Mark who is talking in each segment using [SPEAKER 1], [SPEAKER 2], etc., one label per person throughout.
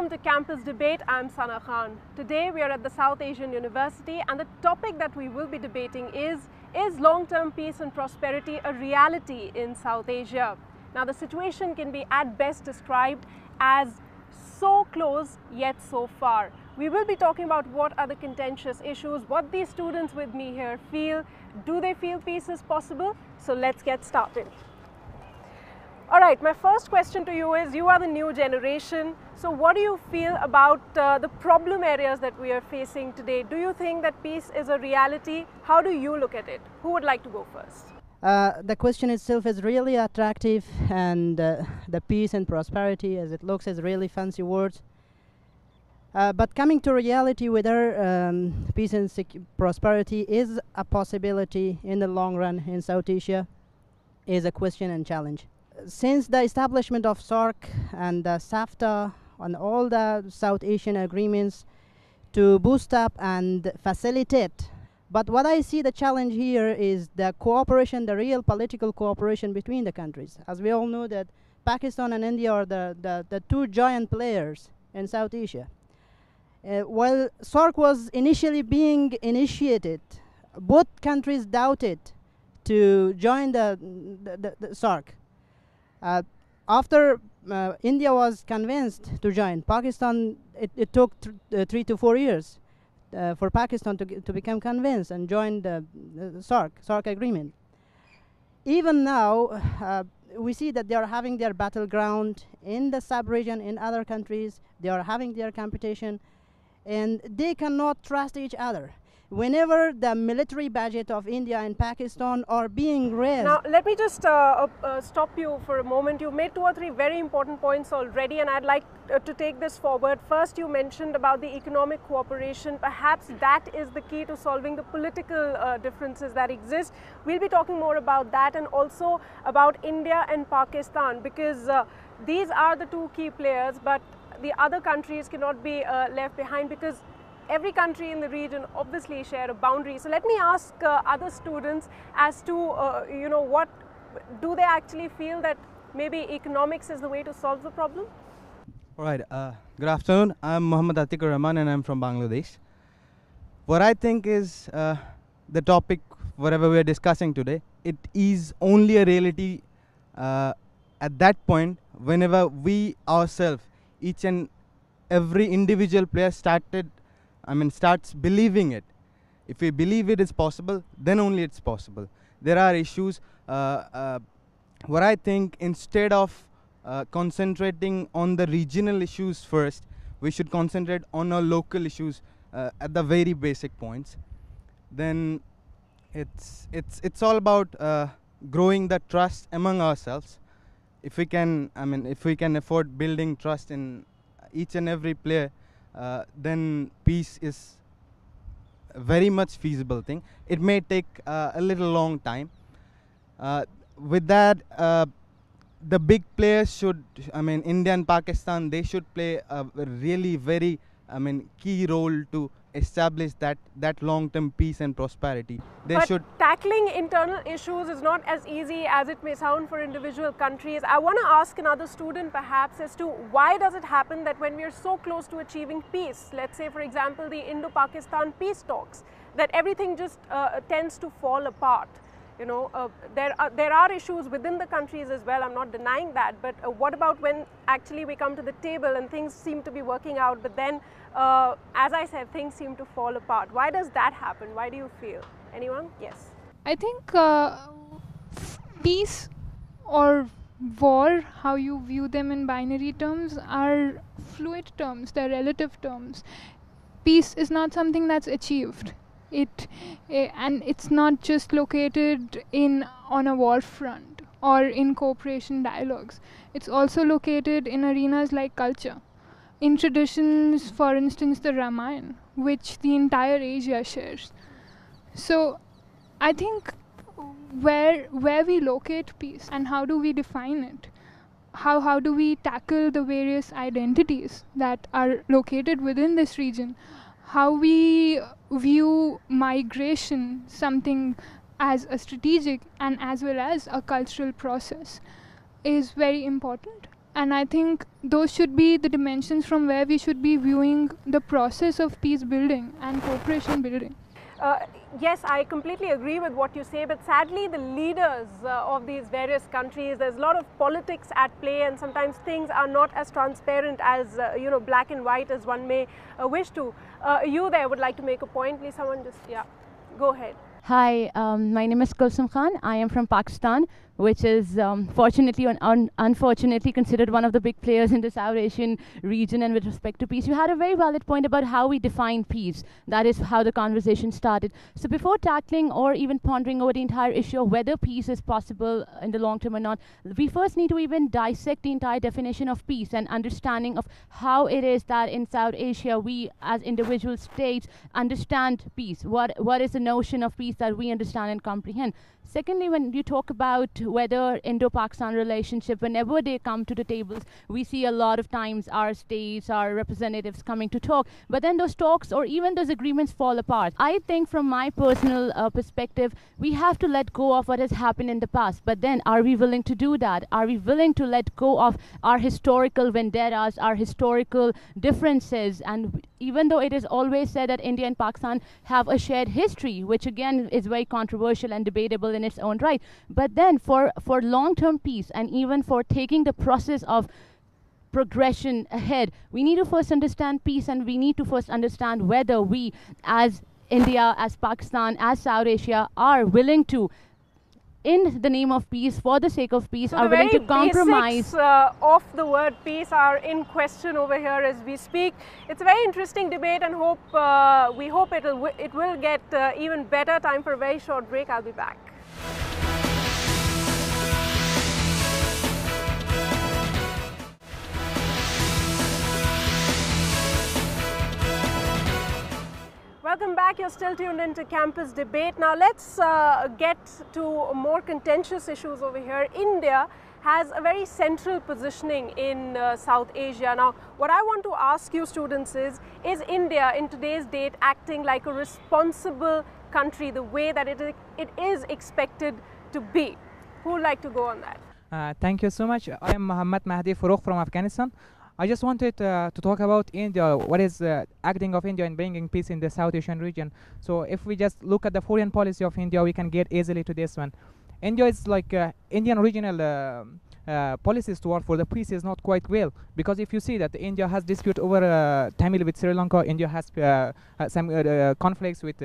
[SPEAKER 1] Welcome to Campus Debate. I'm Sana Khan. Today we are at the South Asian University and the topic that we will be debating is long-term peace and prosperity a reality in South Asia? Now the situation can be at best described as so close yet so far. We will be talking about what are the contentious issues, what these students with me here feel. Do they feel peace is possible? So let's get started. All right, my first question to you is, you are the new generation, so what do you feel about the problem areas that we are facing today? Do you think that peace is a reality? How do you look at it? Who would like to go first?
[SPEAKER 2] The question itself is really attractive, and the peace and prosperity as it looks is really fancy words. But coming to reality, whether peace and prosperity is a possibility in the long run in South Asia is a question and challenge. Since the establishment of SAARC and the SAFTA and all the South Asian agreements to boost up and facilitate, but what I see the challenge here is the cooperation, the real political cooperation between the countries. As we all know that Pakistan and India are the two giant players in South Asia. While SAARC was initially being initiated, both countries doubted to join the SAARC. After India was convinced to join, Pakistan, it took 3 to 4 years for Pakistan to become convinced and join the SAARC agreement. Even now, we see that they are having their battleground in the sub-region, in other countries. They are having their competition, and they cannot trust each other. Whenever the military budget of India and Pakistan are being raised.
[SPEAKER 1] Now, let me just stop you for a moment. You made 2 or 3 very important points already, and I'd like to take this forward. First, you mentioned about the economic cooperation. Perhaps that is the key to solving the political differences that exist. We'll be talking more about that, and also about India and Pakistan, because these are the 2 key players, but the other countries cannot be left behind, because every country in the region obviously share a boundary. So let me ask other students as to, what do they actually feel that maybe economics is the way to solve the problem?
[SPEAKER 3] All right, good afternoon. I'm Mohammad and I'm from Bangladesh. What I think is the topic, whatever we are discussing today, it is only a reality at that point whenever we ourselves, each and every individual player starts believing it. If we believe it is possible, then only it's possible. There are issues, what I think, instead of concentrating on the regional issues first, we should concentrate on our local issues at the very basic points. Then it's all about growing the trust among ourselves. If we can, if we can afford building trust in each and every player, then peace is a very much feasible thing. It may take a little long time. With that, the big players should, India and Pakistan, they should play a really very, key role to establish that long-term peace and prosperity.
[SPEAKER 1] But tackling internal issues is not as easy as it may sound for individual countries. I want to ask another student perhaps as to why does it happen that when we are so close to achieving peace, let's say for example the Indo-Pakistan peace talks, that everything just tends to fall apart? You know, there are issues within the countries as well, I'm not denying that, but what about when actually we come to the table and things seem to be working out, but then as I said, things seem to fall apart? Why does that happen? Why do you feel? Anyone? Yes.
[SPEAKER 4] I think peace or war, how you view them in binary terms, are fluid terms, they're relative terms. Peace is not something that's achieved. And it's not just located on a war front or in cooperation dialogues. It's also located in arenas like culture. In traditions, for instance, the Ramayana, which the entire Asia shares. So I think where we locate peace and how do we define it? How do we tackle the various identities that are located within this region? How we view migration, something as a strategic and as well as a cultural process, is very important. And I think those should be the dimensions from where we should be viewing the process of peace building and cooperation building.
[SPEAKER 1] Yes, I completely agree with what you say, but sadly the leaders of these various countries, there's a lot of politics at play, and sometimes things are not as transparent as, black and white as one may wish to. You there would like to make a point, please someone just, yeah, go ahead.
[SPEAKER 5] Hi, my name is Kulsum Khan. I am from Pakistan, which is fortunately or unfortunately considered one of the big players in the South Asian region. And with respect to peace, you had a very valid point about how we define peace. That is how the conversation started. So before tackling or even pondering over the entire issue of whether peace is possible in the long term or not, we first need to even dissect the entire definition of peace and understanding of how it is that in South Asia we as individual states understand peace. What is the notion of peace that we understand and comprehend? Secondly, when you talk about whether Indo-Pakistan relationship, whenever they come to the tables, we see a lot of times our states, our representatives coming to talk, but then those talks or even those agreements fall apart. I think from my personal perspective, we have to let go of what has happened in the past, but then are we willing to do that? Are we willing to let go of our historical vendettas, our historical differences? And even though it is always said that India and Pakistan have a shared history, which again is very controversial and debatable in its own right, but then for long-term peace and even for taking the process of progression ahead, we need to first understand peace, and we need to first understand whether we as India, as Pakistan, as South Asia are willing to, in the name of peace, for the sake of peace,
[SPEAKER 1] so
[SPEAKER 5] are willing to compromise.
[SPEAKER 1] The basics of the word peace are in question over here as we speak. It's a very interesting debate, and we hope it will get even better. Time for a very short break. I'll be back. Welcome back. You're still tuned into Campus Debate. Now let's get to more contentious issues over here. India has a very central positioning in South Asia. Now, what I want to ask you students is India in today's date acting like a responsible country the way that it is expected to be? Who would like to go on that?
[SPEAKER 6] Thank you so much. I am Mohammad from Afghanistan. I just wanted to talk about India, what is acting of India in bringing peace in the South Asian region. So if we just look at the foreign policy of India, we can get easily to this one. India is like Indian regional policies toward for the peace is not quite well, because if you see that India has dispute over Tamil with Sri Lanka, India has some conflicts with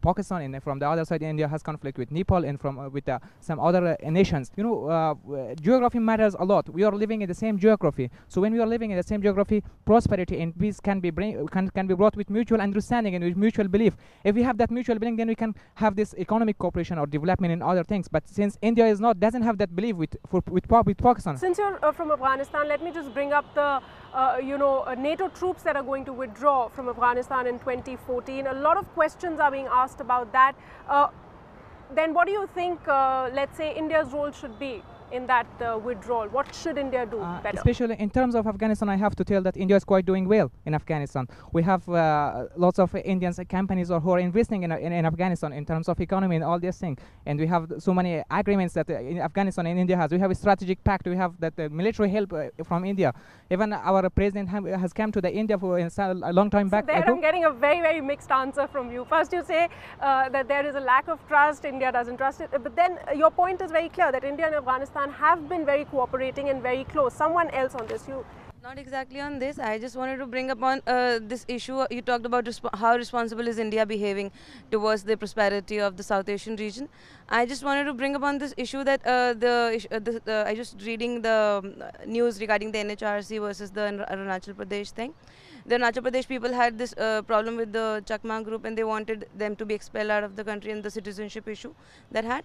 [SPEAKER 6] Pakistan, and from the other side India has conflict with Nepal and with some other nations. You know, geography matters a lot. We are living in the same geography, so when we are living in the same geography, prosperity and peace can be brought with mutual understanding and with mutual belief. If we have that mutual belief, then we can have this economic cooperation or development in other things. But since India doesn't have that belief with Pakistan.
[SPEAKER 1] Since you're from Afghanistan, let me just bring up the NATO troops that are going to withdraw from Afghanistan in 2014. A lot of questions are being asked about that. Then what do you think, let's say, India's role should be in that withdrawal? What should India do better?
[SPEAKER 6] Especially in terms of Afghanistan, I have to tell that India is quite doing well in Afghanistan. We have lots of Indian companies who are investing in Afghanistan in terms of economy and all these things. And we have so many agreements that in Afghanistan and India has. We have a strategic pact. We have that military help from India. Even our president has come to the India for a long time back.
[SPEAKER 1] There I'm getting a very, very mixed answer from you. First you say that there is a lack of trust, India doesn't trust it. But then your point is very clear that India and Afghanistan have been very cooperating and very close. Someone else on this? You?
[SPEAKER 7] Not exactly on this. I just wanted to bring up on this issue. You talked about how responsible is India behaving towards the prosperity of the South Asian region. I just wanted to bring up on this issue that I just reading the news regarding the NHRC versus the Arunachal Pradesh thing. The Arunachal Pradesh people had this problem with the Chakma group, and they wanted them to be expelled out of the country, and the citizenship issue that had.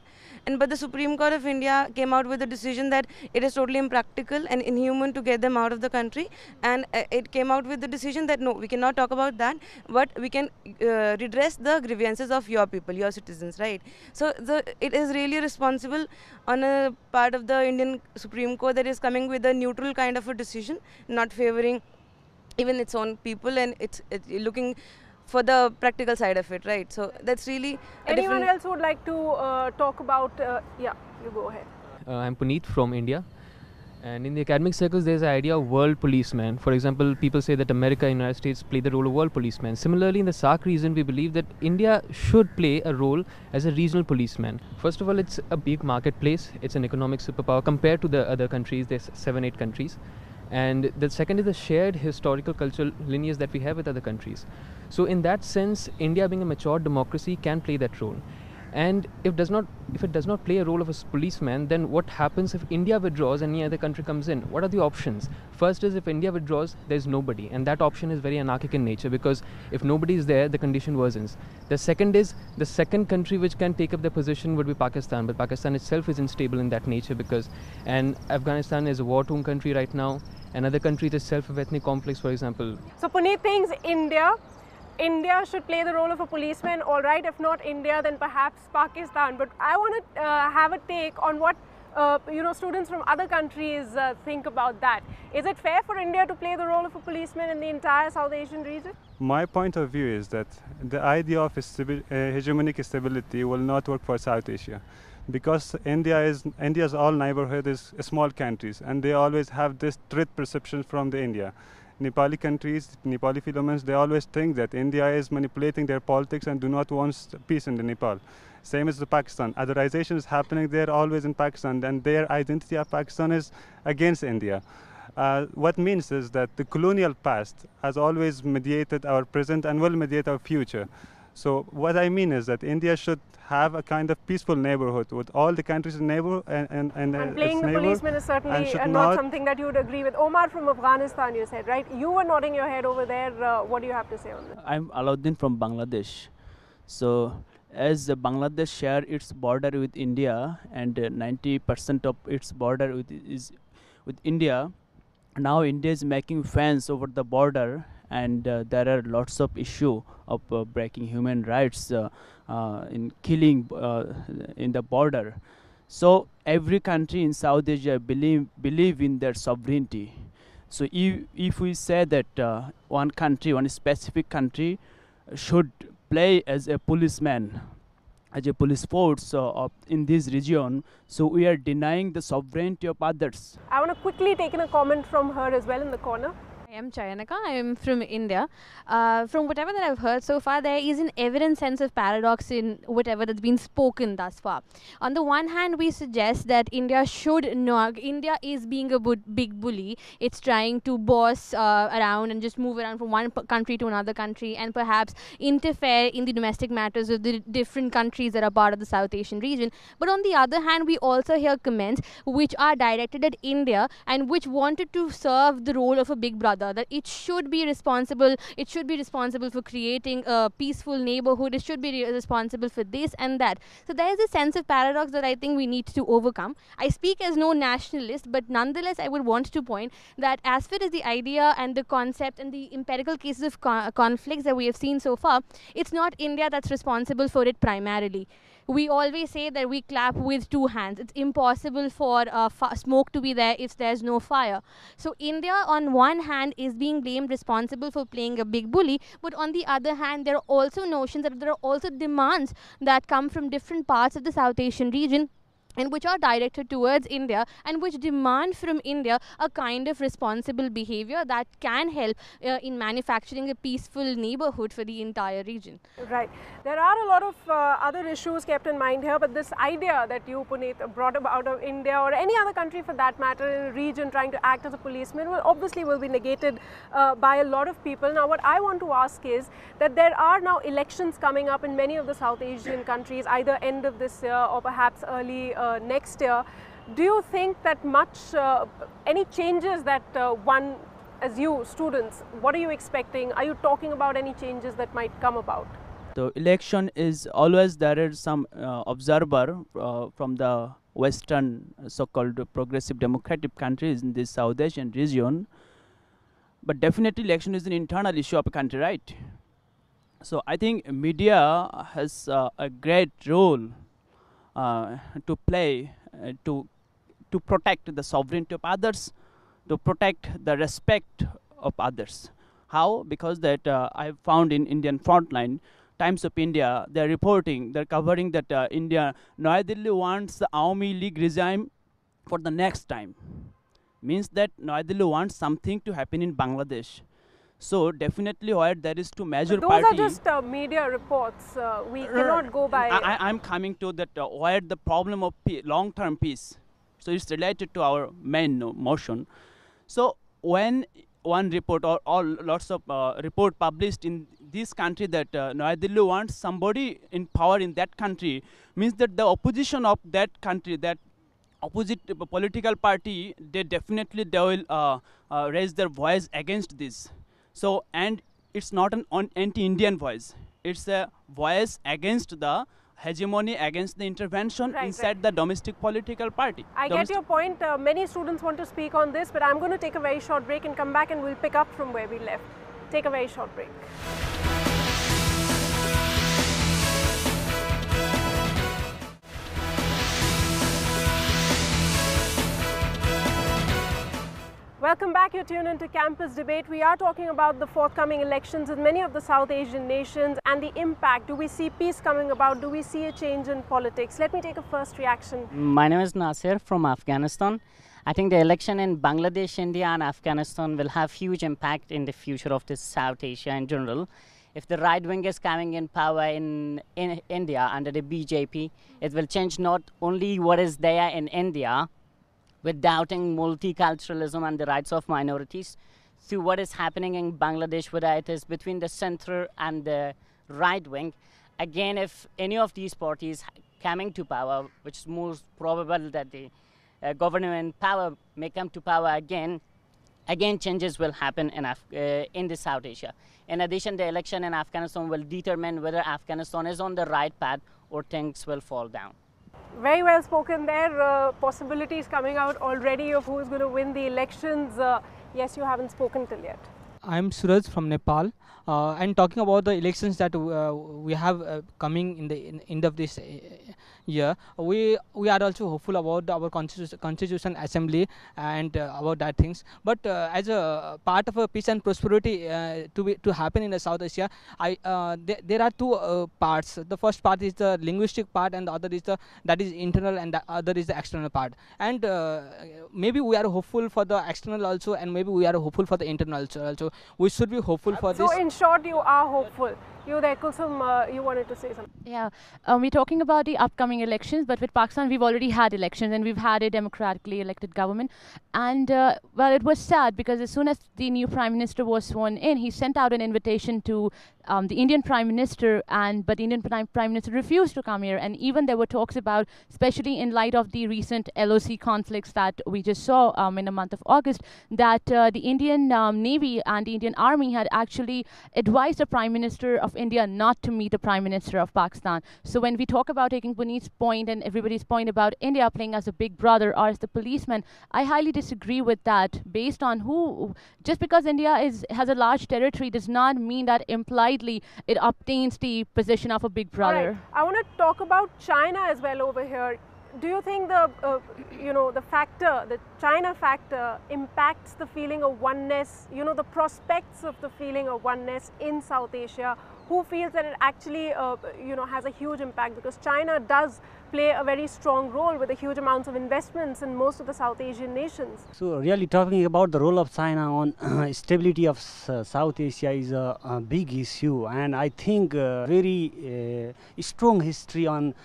[SPEAKER 7] But the Supreme Court of India came out with a decision that it is totally impractical and inhuman to get them out of the country, and it came out with the decision that no, we cannot talk about that, but we can redress the grievances of your people, your citizens, right? So it is really responsible on a part of the Indian Supreme Court that is coming with a neutral kind of a decision, not favoring even its own people, and it's looking for the practical side of it, right? So that's really
[SPEAKER 1] anyone else would like to talk about? Yeah, you go ahead.
[SPEAKER 8] I'm Puneet from India, And in the academic circles, there's the idea of world policeman. For example, people say that America and United States play the role of world policeman. Similarly, in the SAARC region, we believe that India should play a role as a regional policeman. First of all, it's a big marketplace. It's an economic superpower compared to the other countries. There's 7-8 countries. And the second is the shared historical cultural lineage that we have with other countries. So in that sense, India being a mature democracy can play that role. And if it does not play a role of a policeman, then what happens if India withdraws and any other country comes in? What are the options? First is, if India withdraws, there's nobody, and that option is very anarchic in nature, because if nobody is there, the condition worsens. The second is, the second country which can take up the position would be Pakistan, but Pakistan itself is unstable in that nature, and Afghanistan is a war-torn country right now, and other countries itself have ethnic conflicts, for example.
[SPEAKER 1] So Puneet thinks India should play the role of a policeman, all right. If not India, then perhaps Pakistan. But I want to have a take on what students from other countries think about that. Is it fair for India to play the role of a policeman in the entire South Asian region?
[SPEAKER 9] My point of view is that the idea of hegemonic stability will not work for South Asia, because India's all neighborhood is small countries, and they always have this threat perception from the India. Nepali countries, Nepali Philomans, they always think that India is manipulating their politics and do not want peace in the Nepal. Same as the Pakistan. Otherization is happening there always in Pakistan, and their identity of Pakistan is against India. What means is that the colonial past has always mediated our present and will mediate our future. So what I mean is that India should have a kind of peaceful neighborhood with all the countries in neighbor and
[SPEAKER 1] playing the policeman is certainly not something that you would agree with. Omar from Afghanistan, you said, right? You were nodding your head over there. What do you have to say on this?
[SPEAKER 10] I'm Alauddin from Bangladesh. So as Bangladesh share its border with India, and 90% of its border is with India, now India is making fence over the border, and there are lots of issue of breaking human rights, in killing in the border. So every country in South Asia believe in their sovereignty. So if we say that one specific country should play as a policeman, as a police force in this region, so we are denying the sovereignty of others.
[SPEAKER 1] I want to quickly take in a comment from her as well in the corner.
[SPEAKER 11] I am Chayanaka. I am from India. From whatever that I've heard so far, there is an evident sense of paradox in whatever that's been spoken thus far. On the one hand, we suggest that India is being a big bully. It's trying to boss around and just move around from one country to another country, and perhaps interfere in the domestic matters of the different countries that are part of the South Asian region. But on the other hand, we also hear comments which are directed at India and which wanted to serve the role of a big brother, that it should be responsible for creating a peaceful neighborhood, it should be responsible for this and that. So there is a sense of paradox that I think we need to overcome. I speak as no nationalist, but nonetheless I would want to point that as far as the idea and the concept and the empirical cases of conflicts that we have seen so far, it's not India that's responsible for it primarily. We always say that we clap with two hands. It's impossible for smoke to be there if there's no fire. So India on one hand is being blamed responsible for playing a big bully, but on the other hand there are also notions that there are also demands that come from different parts of the South Asian region, and which are directed towards India, and which demand from India a kind of responsible behavior that can help in manufacturing a peaceful neighborhood for the entire region.
[SPEAKER 1] Right. There are a lot of other issues kept in mind here, but this idea that you, Puneet, brought about of India or any other country for that matter in a region trying to act as a policeman will be negated by a lot of people. Now what I want to ask is that there are now elections coming up in many of the South Asian countries, either end of this year or perhaps early next year. Do you think that any changes that one, as you students, what are you expecting? Are you talking about any changes that might come about?
[SPEAKER 10] The election is always, there is some observer from the Western so-called progressive democratic countries in this South Asian region, but definitely election is an internal issue of a country, right? So I think media has a great role to play to protect the sovereignty of others, to protect the respect of others. How? Because that I found in Indian Frontline, Times of India, they're covering that India, New Delhi wants the Awami League regime for the next time. means that New Delhi wants something to happen in Bangladesh. So definitely where there is two major
[SPEAKER 1] But those are just media reports. We cannot go by...
[SPEAKER 10] I'm coming to that where the problem of long-term peace. So it's related to our main motion. So when one report or lots of report published in this country that New Delhi wants somebody in power in that country, means that the opposition of that country, that opposite political party, they will raise their voice against this. So, and it's not an anti-Indian voice. It's a voice against the hegemony, against the intervention inside the domestic political party.
[SPEAKER 1] I get your point. Many students want to speak on this, but I'm going to take a very short break and come back and we'll pick up from where we left. Take a very short break. Welcome back. You're tuned into Campus Debate. We are talking about the forthcoming elections in many of the South Asian nations and the impact. Do we see peace coming about? Do we see a change in politics? Let me take a first reaction.
[SPEAKER 12] My name is Nasir from Afghanistan. I think the election in Bangladesh, India and Afghanistan will have huge impact in the future of this South Asia in general. If the right wing is coming in power in India under the BJP, it will change not only what is there in India, with doubting multiculturalism and the rights of minorities, to what is happening in Bangladesh, whether it is between the center and the right wing. Again, if any of these parties coming to power, which is most probable that the government in power may come to power again changes will happen in the South Asia. In addition, the election in Afghanistan will determine whether Afghanistan is on the right path or things will fall down.
[SPEAKER 1] Very well spoken there. Possibilities coming out already of who is going to win the elections. Yes, you haven't spoken till yet.
[SPEAKER 6] I'm Suraj from Nepal. And talking about the elections that we have coming in the end of this year, we are also hopeful about our constitution assembly and about that things. But as a part of a peace and prosperity to happen in the South Asia, there are two parts. The first part is the linguistic part, and the other is that is internal, and the other is the external part. And maybe we are hopeful for the external also, and maybe we are hopeful for the internal also. We should be hopeful for this.
[SPEAKER 1] So in short, you are hopeful. You there, Kulsum, you wanted to say something.
[SPEAKER 5] Yeah, we're talking about the upcoming elections, but with Pakistan, we've already had elections and we've had a democratically elected government. And, well, it was sad because as soon as the new Prime Minister was sworn in, he sent out an invitation to the Indian Prime Minister, but the Indian Prime Minister refused to come here. And even there were talks about, especially in light of the recent LOC conflicts that we just saw in the month of August, that the Indian Navy and the Indian Army had actually advised the Prime Minister of India not to meet the Prime Minister of Pakistan. So when we talk about taking Puneet's point and everybody's point about India playing as a big brother or as the policeman, I highly disagree with that. Based on just because India has a large territory does not mean that impliedly it obtains the position of a big brother.
[SPEAKER 1] Right. I want to talk about China as well over here. Do you think the China factor impacts the feeling of oneness, the prospects of the feeling of oneness in South Asia? Who feels that it actually, has a huge impact, because China does play a very strong role with a huge amounts of investments in most of the South Asian nations.
[SPEAKER 13] So really talking about the role of China on stability of South Asia is a big issue, and I think very strong history on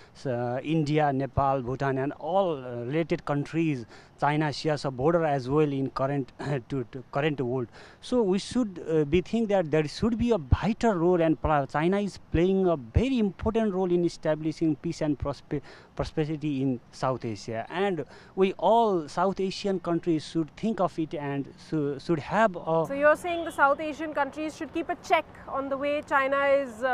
[SPEAKER 13] India, Nepal, Bhutan and all related countries. China shares a border as well in current world. So we should be think that there should be a vital role, and China is playing a very important role in establishing peace and prosperity in South Asia. And we all South Asian countries should think of it and should have a...
[SPEAKER 1] So you're saying the South Asian countries should keep a check on the way China is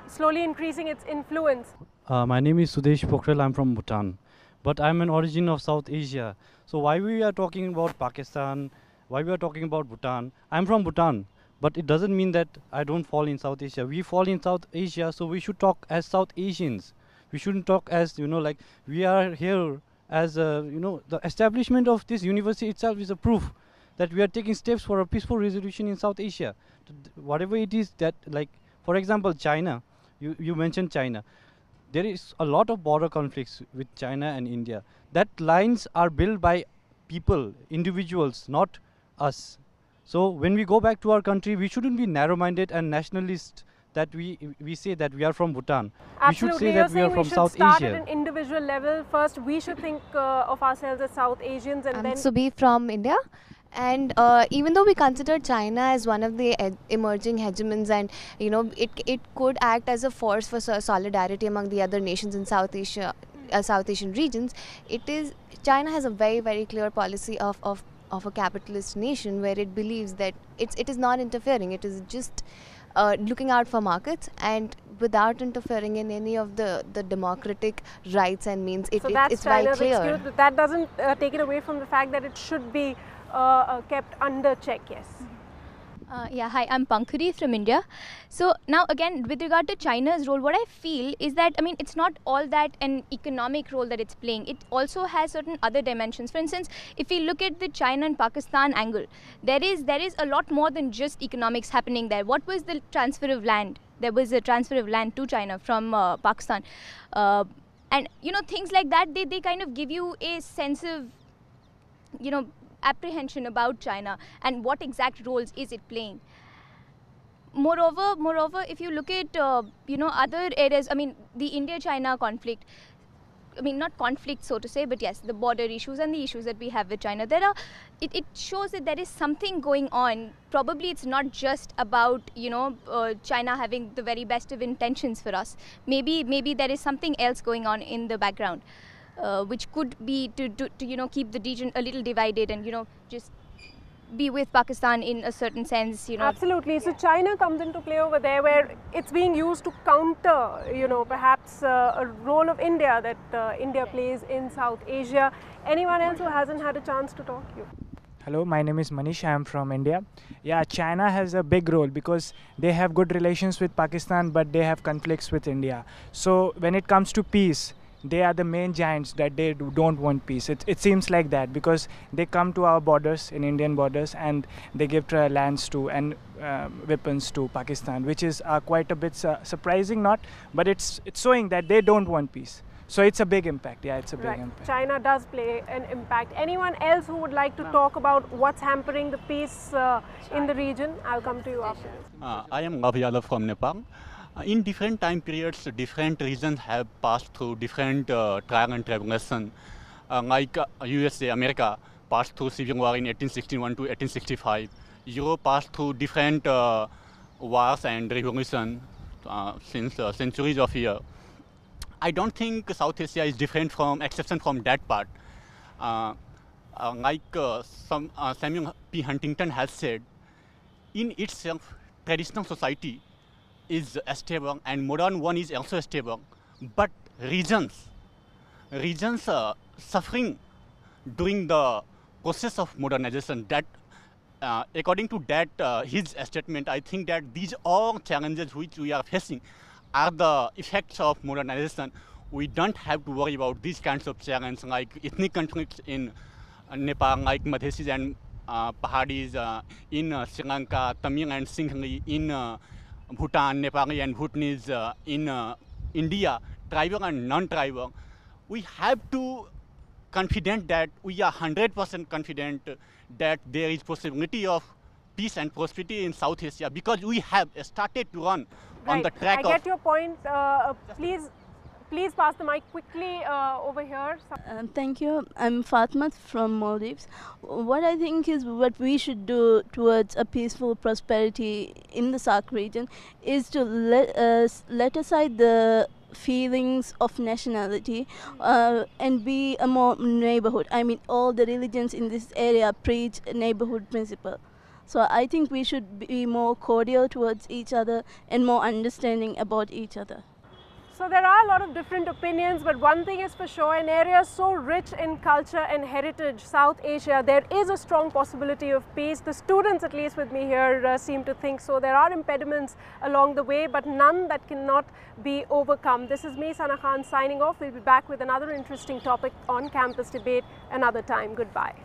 [SPEAKER 1] slowly increasing its influence.
[SPEAKER 14] My name is Sudesh Pokhrel. I'm from Bhutan, but I'm an origin of South Asia. So why we are talking about Pakistan, why we are talking about Bhutan? I'm from Bhutan, but it doesn't mean that I don't fall in South Asia. We fall in South Asia, so we should talk as South Asians. We shouldn't talk as, like we are here as, the establishment of this university itself is a proof that we are taking steps for a peaceful resolution in South Asia. Whatever it is that, like, for example, China, you mentioned China. There is a lot of border conflicts with China and India. That lines are built by people, individuals, not us. So when we go back to our country, we shouldn't be narrow-minded and nationalist that we say that we are from Bhutan.
[SPEAKER 1] Absolutely.
[SPEAKER 14] We should say that we are from South
[SPEAKER 1] We should start
[SPEAKER 14] Asia.
[SPEAKER 1] at an individual level. First, we should think of ourselves as South Asians, and then...
[SPEAKER 15] Subhi from India. And even though we consider China as one of the emerging hegemons, and it could act as a force for solidarity among the other nations in South Asia, South Asian regions, China has a very, very clear policy of a capitalist nation where it believes that it is not interfering. It is just looking out for markets and without interfering in any of the democratic rights and means. It's very
[SPEAKER 1] China's
[SPEAKER 15] clear.
[SPEAKER 1] excuse, but that doesn't take it away from the fact that it should be kept under check. Yes.
[SPEAKER 16] Yeah, hi, I'm Pankari from India. So now again, with regard to China's role, what I feel is that, I mean, it's not all that an economic role that it's playing. It also has certain other dimensions. For instance, if we look at the China and Pakistan angle, there is a lot more than just economics happening there. What was the transfer of land? There was a transfer of land to China from Pakistan. And, things like that, they kind of give you a sense of, apprehension about China and what exact roles is it playing. Moreover, if you look at other areas, I mean, the India-China conflict, I mean, not conflict so to say, but yes, the border issues and the issues that we have with China, it shows that there is something going on. Probably it's not just about China having the very best of intentions for us. Maybe there is something else going on in the background. Which could be to keep the region a little divided and just be with Pakistan in a certain sense.
[SPEAKER 1] Absolutely. So China comes into play over there, where it's being used to counter perhaps a role of India that India plays in South Asia. Anyone else who hasn't had a chance to talk to you?
[SPEAKER 17] Hello, my name is Manish. I am from India. Yeah, China has a big role because they have good relations with Pakistan, but they have conflicts with India. So when it comes to peace, they are the main giants that they don't want peace. It seems like that because they come to our borders, in Indian borders, and they give lands to and weapons to Pakistan, which is quite a bit surprising, but it's showing that they don't want peace. So it's a big impact. Yeah, it's a big impact.
[SPEAKER 1] China does play an impact. Anyone else who would like to talk about what's hampering the peace in the region? I'll come to you after this.
[SPEAKER 18] I am Gabriela from Nepal. In different time periods, different regions have passed through different trial and tribulation. Like USA, America passed through civil war in 1861 to 1865. Europe passed through different wars and revolution since centuries of years. I don't think South Asia is different from, exception from that part. Like Samuel P. Huntington has said, in itself, traditional society is stable and modern one is also stable, but regions suffering during the process of modernization. That according to that his statement, I think that these all challenges which we are facing are the effects of modernization. We don't have to worry about these kinds of challenges like ethnic conflicts in Nepal, like Madhesis and Pahadis, in Sri Lanka, Tamil and Singhali, in Bhutan, Nepali and Bhutanese, in India, tribal and non-tribal. We have to confident that we are 100% confident that there is possibility of peace and prosperity in South Asia because we have started to run on the track of...
[SPEAKER 1] I get your point. Please pass the mic quickly over here.
[SPEAKER 19] Thank you. I'm Fatma from Maldives. What I think is what we should do towards a peaceful prosperity in the SAARC region is to let aside the feelings of nationality and be a more neighborhood. I mean, all the religions in this area preach a neighborhood principle. So I think we should be more cordial towards each other and more understanding about each other.
[SPEAKER 1] So there are a lot of different opinions, but one thing is for sure, an area so rich in culture and heritage, South Asia, there is a strong possibility of peace. The students, at least with me here, seem to think so. There are impediments along the way, but none that cannot be overcome. This is me, Sana Khan, signing off. We'll be back with another interesting topic on Campus Debate another time. Goodbye.